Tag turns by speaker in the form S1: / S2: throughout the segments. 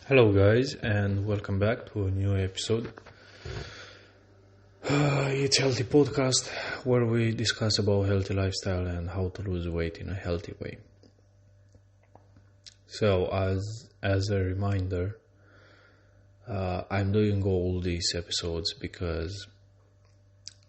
S1: Hello, guys, and welcome back to a new episode. It's Healthy Podcast, where we discuss about healthy lifestyle and how to lose weight in a healthy way. So, as a reminder, I'm doing all these episodes because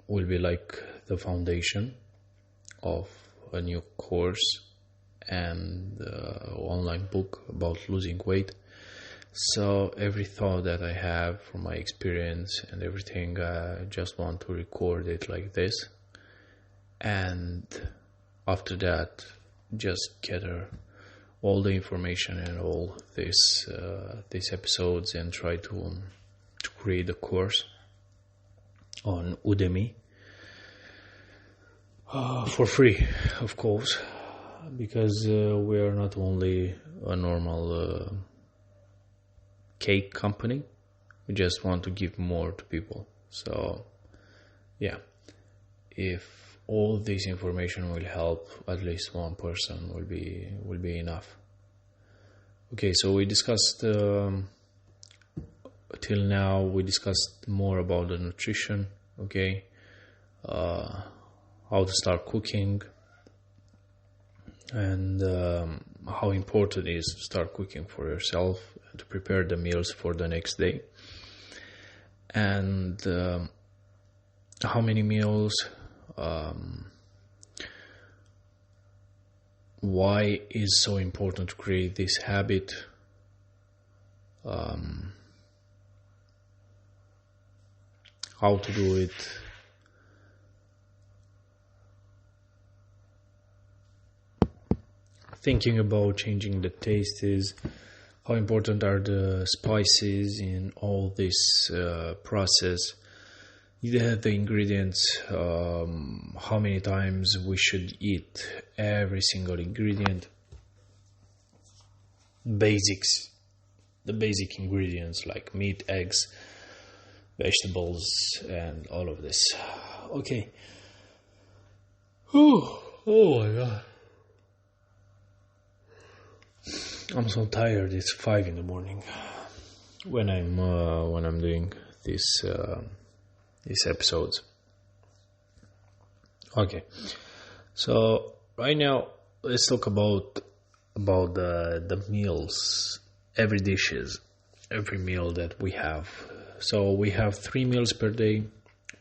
S1: will be like the foundation of a new course and online book about losing weight. So every thought that I have from my experience and everything, I just want to record it like this. And after that, just gather all the information and all these episodes and try to create a course on Udemy for free, of course, because we are not only a normal cake company. We just want to give more to people. So yeah, if all this information will help at least one person, will be enough. Okay, so we discussed till now we discussed more about the nutrition. Okay, how to start cooking and how important it is to start cooking for yourself, to prepare the meals for the next day, and how many meals, why is so important to create this habit, how to do it, thinking about changing the tastes, how important are the spices in all this process, the ingredients, how many times we should eat every single ingredient, basics, the basic ingredients like meat, eggs, vegetables, and all of this. Okay. Oh my god. I'm so tired. It's 5 in the morning when I'm doing these episodes. Okay, so right now let's talk about the meals, every meal that we have. So we have 3 meals per day: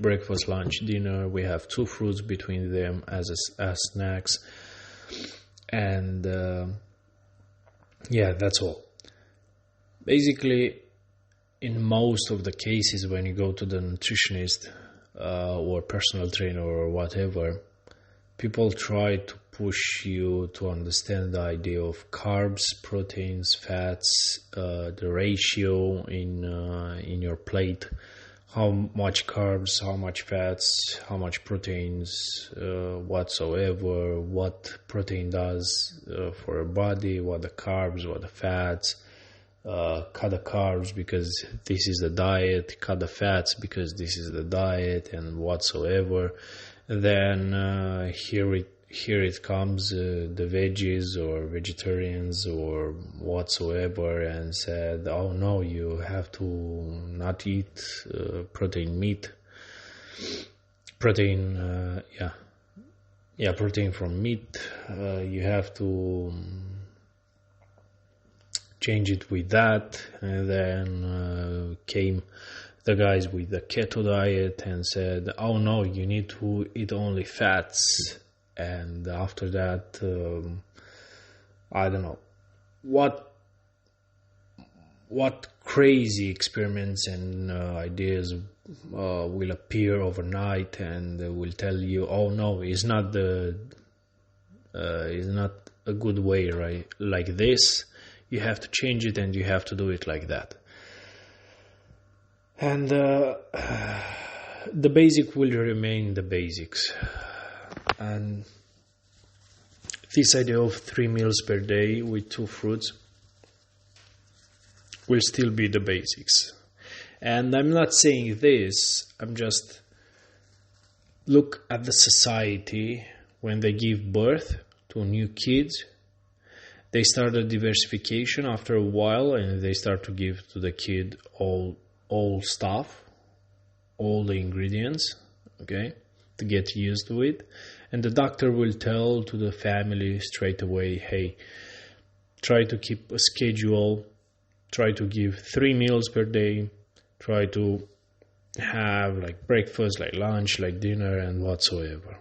S1: breakfast, lunch, dinner. We have 2 fruits between them as snacks, and yeah, that's all. Basically, in most of the cases, when you go to the nutritionist or personal trainer or whatever, people try to push you to understand the idea of carbs, proteins, fats, the ratio in your plate, how much carbs, how much fats, how much proteins whatsoever, what protein does for your body, what the carbs, what the fats, cut the carbs because this is the diet, cut the fats because this is the diet, and whatsoever. Then here it comes the veggies or vegetarians or whatsoever, and said, oh no, you have to not eat protein from meat. You have to change it with that. And then came the guys with the keto diet and said, oh no, you need to eat only fats. And after that, I don't know what crazy experiments and ideas will appear overnight and will tell you, oh no, it's not a good way, right? Like this, you have to change it and you have to do it like that. And the basic will remain the basics. And this idea of 3 meals per day with 2 fruits will still be the basics. And I'm not saying this, I'm just look at the society when they give birth to new kids They start a diversification after a while, and they start to give to the kid all stuff, all the ingredients, okay, to get used to it. And the doctor will tell to the family straight away, hey, try to keep a schedule, try to give 3 meals per day, try to have like breakfast, like lunch, like dinner, and whatsoever.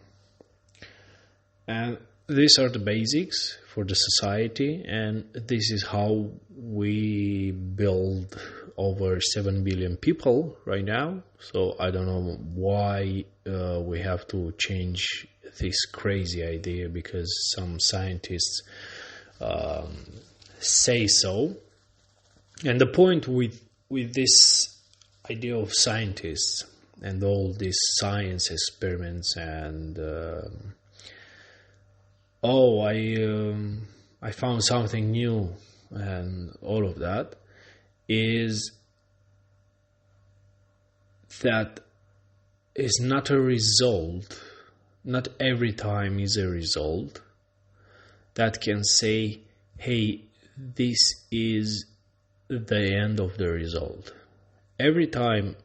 S1: And these are the basics for the society, and this is how we build over 7 billion people right now. So I don't know why we have to change this crazy idea, because some scientists say so. And the point with this idea of scientists and all these science experiments and I found something new and all of that, is that is not a result, not every time is a result that can say, hey, this is the end of the result. Every time,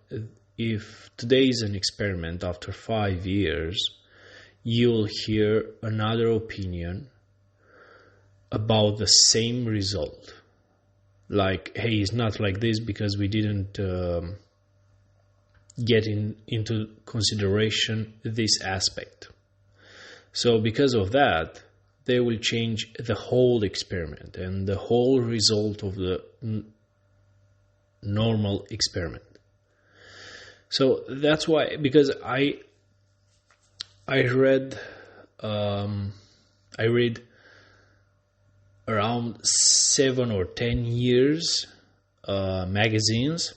S1: if today is an experiment, after 5 years, you'll hear another opinion about the same result. Like, hey, it's not like this because we didn't get into consideration this aspect. So because of that, they will change the whole experiment and the whole result of the normal experiment. So that's why, because I read around 7 or 10 years magazines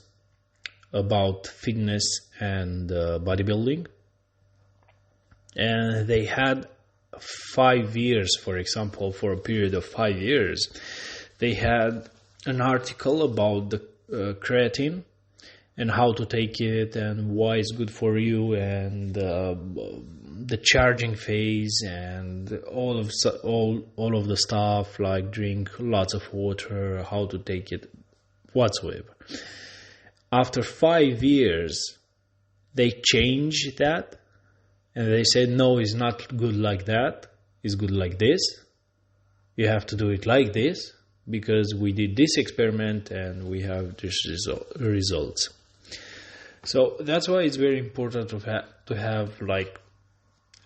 S1: about fitness and bodybuilding, and they had 5 years, for example, for a period of 5 years, they had an article about the creatine and how to take it and why it's good for you, and the charging phase and all of the stuff, like drink lots of water, how to take it, whatsoever. After 5 years, they changed that, and they said, no, it's not good like that, it's good like this. You have to do it like this, because we did this experiment and we have this results. So that's why it's very important to have like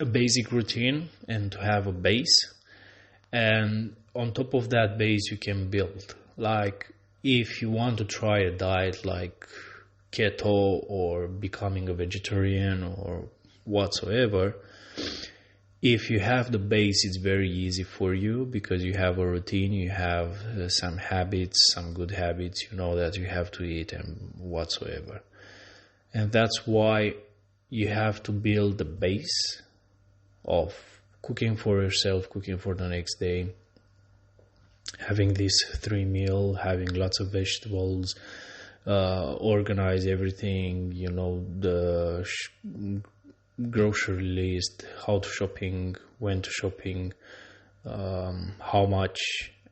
S1: a basic routine and to have a base, and on top of that base you can build. Like if you want to try a diet like keto or becoming a vegetarian or whatsoever, if you have the base, it's very easy for you, because you have a routine, you have some habits, some good habits, you know that you have to eat and whatsoever. And that's why you have to build the base of cooking for yourself, cooking for the next day, having this 3 meal, having lots of vegetables, organize everything, you know, the grocery list, how to shopping, when to shopping, how much,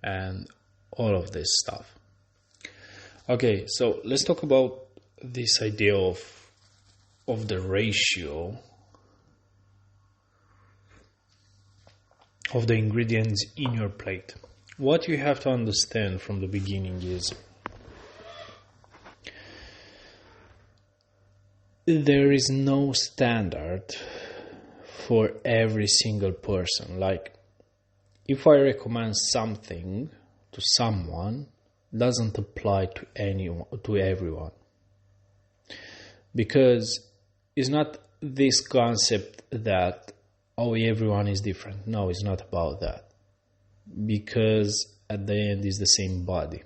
S1: and all of this stuff. Okay, so let's talk about this idea of the ratio of the ingredients in your plate. What you have to understand from the beginning is there is no standard for every single person. Like if I recommend something to someone, doesn't apply to everyone, because it's not this concept that everyone is different. No, it's not about that, because at the end it's the same body.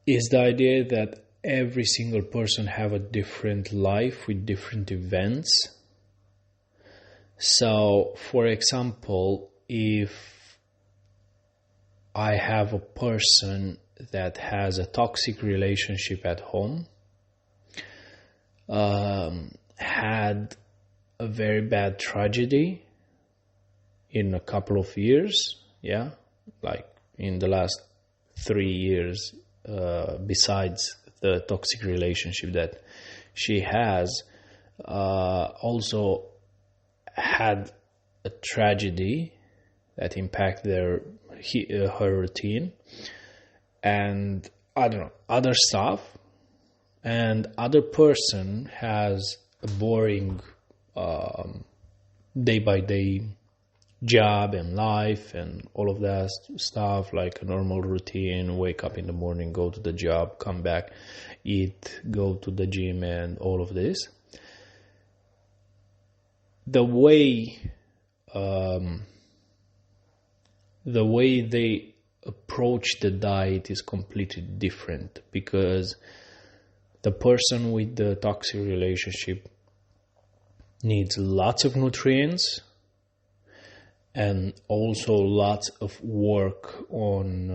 S1: It's the idea that every single person have a different life with different events. So for example, if I have a person that has a toxic relationship at home, had a very bad tragedy in a couple of years, yeah, like in the last 3 years, besides the toxic relationship that she has, also had a tragedy that impacted her routine, and I don't know, other stuff. And other person has a boring day by day job and life and all of that stuff, like a normal routine: wake up in the morning, go to the job, come back, eat, go to the gym, and all of this. The way they approach the diet is completely different, because the person with the toxic relationship needs lots of nutrients and also lots of work on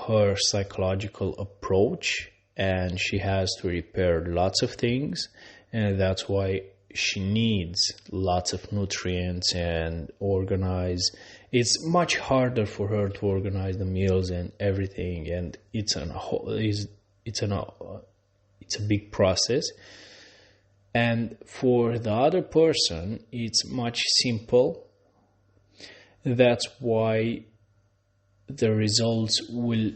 S1: her psychological approach, and she has to repair lots of things, and that's why she needs lots of nutrients and organize. It's much harder for her to organize the meals and everything, and it's a big process. And for the other person, it's much simple. That's why the results will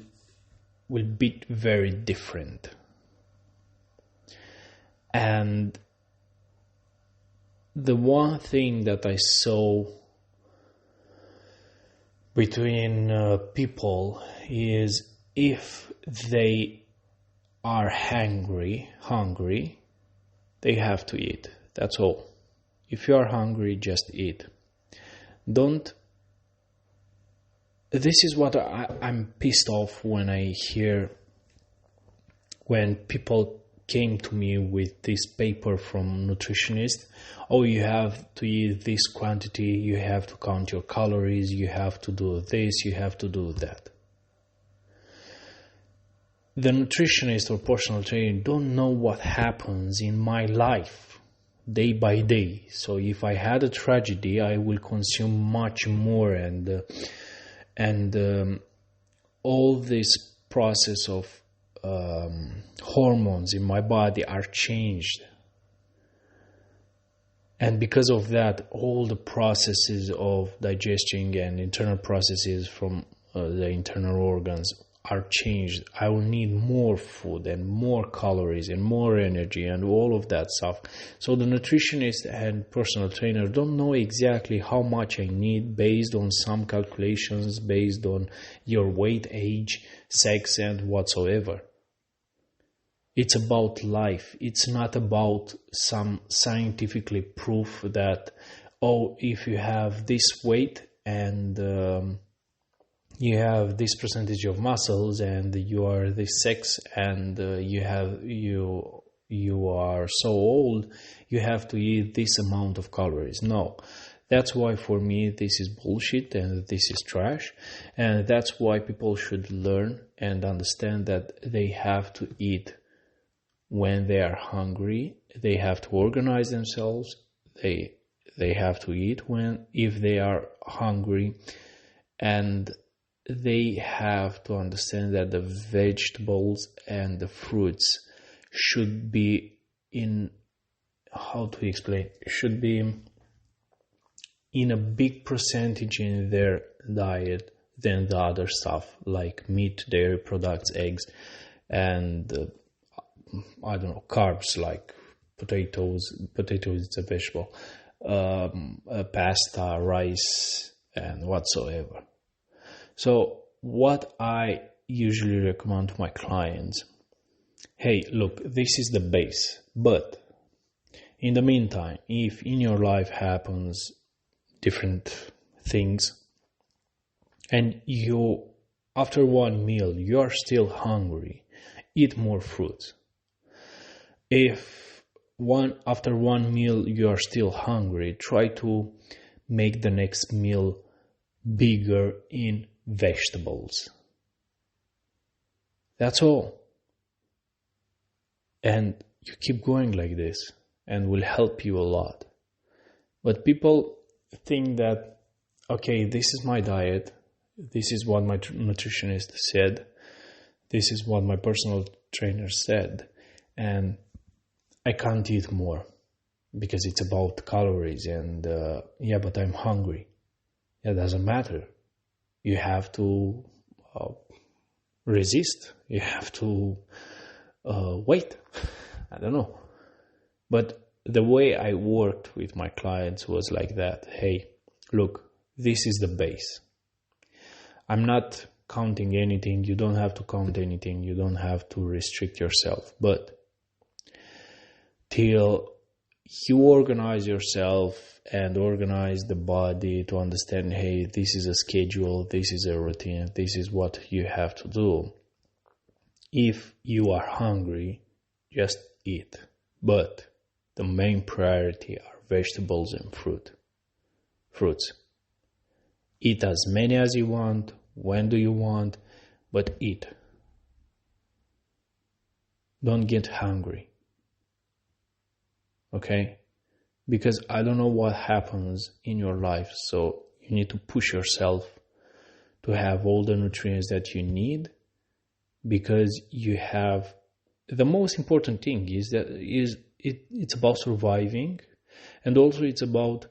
S1: be very different. And the one thing that I saw between people is, if they are hungry, they have to eat. That's all. If you are hungry, just eat. This is what I'm pissed off when I hear, when people came to me with this paper from nutritionist. Oh, you have to eat this quantity, you have to count your calories, you have to do this, you have to do that. The nutritionist or personal trainer don't know what happens in my life day by day. So if I had a tragedy, I will consume much more, and all this process of hormones in my body are changed. And because of that, all the processes of digestion and internal processes from the internal organs are changed. I will need more food and more calories and more energy and all of that stuff. So the nutritionist and personal trainer don't know exactly how much I need based on some calculations, based on your weight, age, sex, and whatsoever. It's about life. It's not about some scientifically proof that, oh, if you have this weight and you have this percentage of muscles and you are this sex and you are so old, you have to eat this amount of calories. No. That's why for me this is bullshit and this is trash, and that's why people should learn and understand that they have to eat when they are hungry. They have to organize themselves. They have to eat if they are hungry, and they have to understand that the vegetables and the fruits should be should be in a big percentage in their diet than the other stuff, like meat, dairy products, eggs, and carbs, like potatoes is a vegetable, pasta, rice, and whatsoever. So what I usually recommend to my clients, hey, look, this is the base, but in the meantime, if in your life happens different things and after one meal you're still hungry, eat more fruits. If after one meal you are still hungry, try to make the next meal bigger in vegetables. That's all. And you keep going like this and will help you a lot. But people think that okay, this is my diet, this is what my nutritionist said, this is what my personal trainer said, and I can't eat more because it's about calories, and yeah, but I'm hungry. It doesn't matter. You have to resist. You have to wait. I don't know. But the way I worked with my clients was like that. Hey, look, this is the base. I'm not counting anything. You don't have to count anything. You don't have to restrict yourself. But till you organize yourself and organize the body to understand, hey, this is a schedule, this is a routine, this is what you have to do. If you are hungry, just eat. But the main priority are vegetables and fruits. Eat as many as you want, when do you want, but eat. Don't get hungry. Okay? Because I don't know what happens in your life, so you need to push yourself to have all the nutrients that you need, because you have the most important thing is that it's about surviving, and also it's about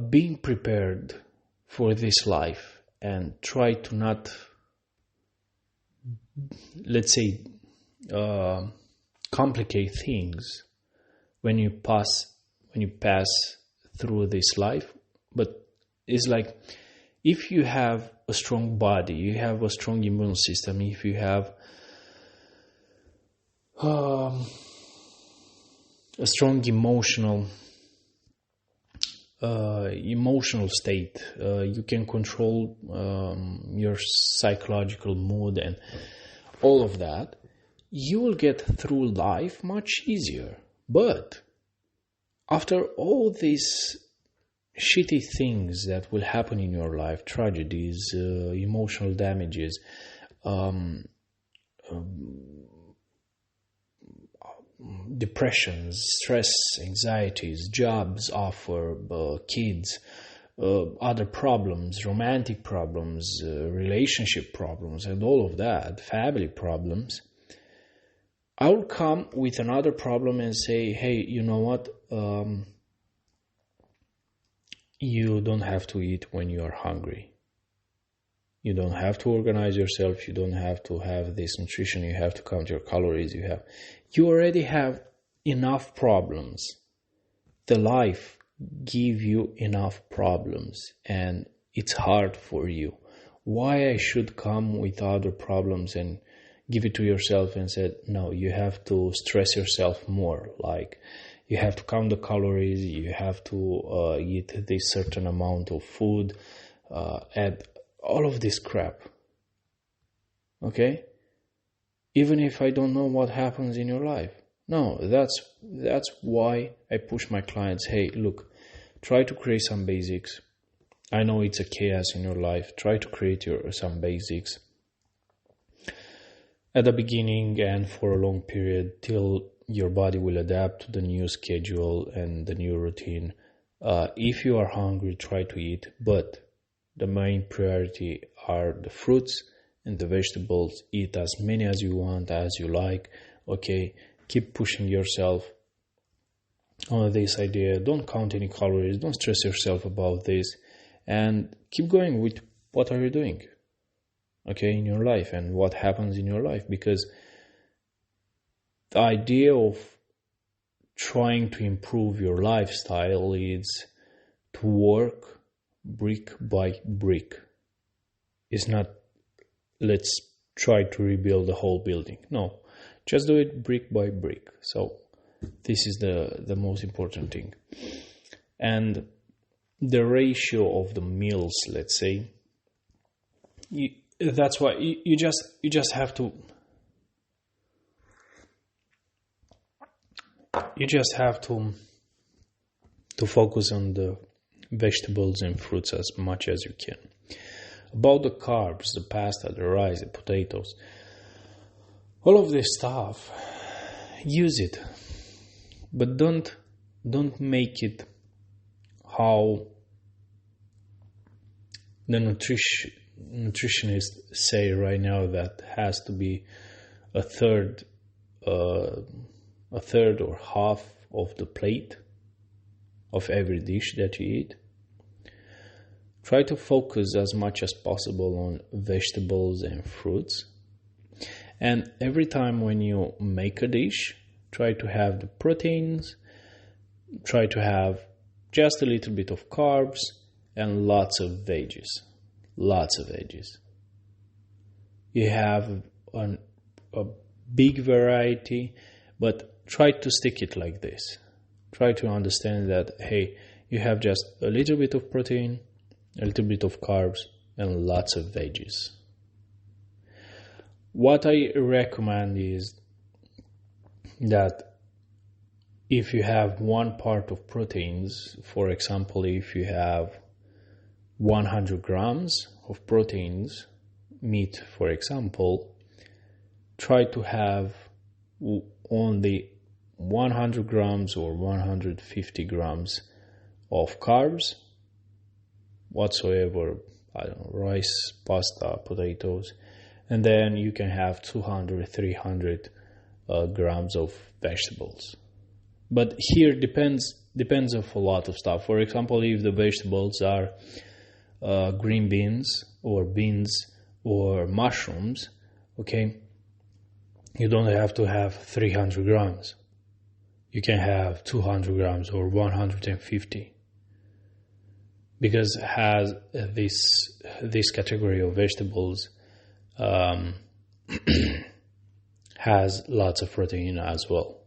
S1: being prepared for this life, and try to not, let's say, complicate things when you pass through this life. But it's like, if you have a strong body, you have a strong immune system, if you have a strong emotional state, you can control your psychological mood and all of that, you will get through life much easier. But after all these shitty things that will happen in your life, tragedies, emotional damages, depressions, stress, anxieties, jobs offer, kids, other problems, romantic problems, relationship problems, and all of that, family problems, I will come with another problem and say, hey, you know what? You don't have to eat when you are hungry. You don't have to organize yourself. You don't have to have this nutrition. You have to count your calories. You already have enough problems. The life give you enough problems, and it's hard for you. Why I should come with other problems and give it to yourself and say, no, you have to stress yourself more. Like, you have to count the calories, you have to eat this certain amount of food, add all of this crap. Okay? Even if I don't know what happens in your life. No, that's why I push my clients, hey, look, try to create some basics. I know it's a chaos in your life. Try to create some basics at the beginning and for a long period till your body will adapt to the new schedule and the new routine. If you are hungry, try to eat, but the main priority are the fruits and the vegetables. Eat as many as you want, as you like. Okay, keep pushing yourself on this idea. Don't count any calories. Don't stress yourself about this, and keep going with what are you doing, okay, in your life and what happens in your life. Because the idea of trying to improve your lifestyle is to work brick by brick. It's not, let's try to rebuild the whole building. No, just do it brick by brick. So this is the most important thing. And the ratio of the meals, let's say, that's why you just have to focus on the vegetables and fruits as much as you can. About the carbs, the pasta, the rice, the potatoes, all of this stuff, use it, but don't make it how the nutritionists say right now that has to be a third or half of the plate of every dish that you eat. Try to focus as much as possible on vegetables and fruits. And every time when you make a dish, try to have the proteins, try to have just a little bit of carbs, and lots of veggies. Lots of veggies. You have a big variety, but try to stick it like this. Try to understand that, hey, you have just a little bit of protein, a little bit of carbs, and lots of veggies. What I recommend is that if you have one part of proteins, for example, if you have 100 grams of proteins, meat for example, try to have only 100 grams or 150 grams of carbs whatsoever, I don't know, rice, pasta, potatoes, and then you can have 200, 300 grams of vegetables. But here depends of a lot of stuff. For example, if the vegetables are green beans or mushrooms, okay, you don't have to have 300 grams. You can have 200 grams or 150. Because has this category of vegetables has lots of protein as well.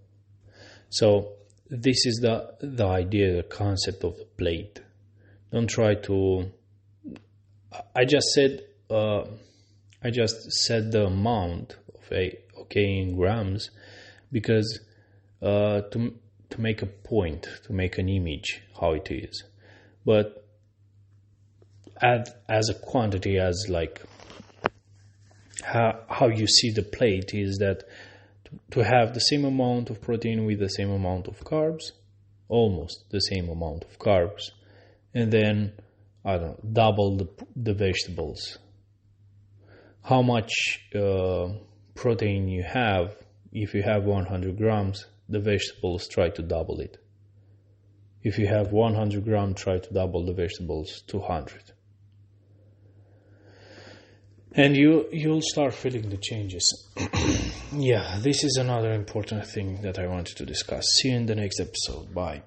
S1: So this is the idea, the concept of the plate. Don't try to. I just said the amount of in grams because to make a point, to make an image how it is, but as a quantity, as like how you see the plate is that to have the same amount of protein with the same amount of carbs, almost the same amount of carbs, and then I don't know, double the vegetables. How much protein you have? If you have 100 grams, the vegetables try to double it. If you have 100 grams, try to double the vegetables, 200. And you'll start feeling the changes. Yeah, this is another important thing that I wanted to discuss. See you in the next episode. Bye.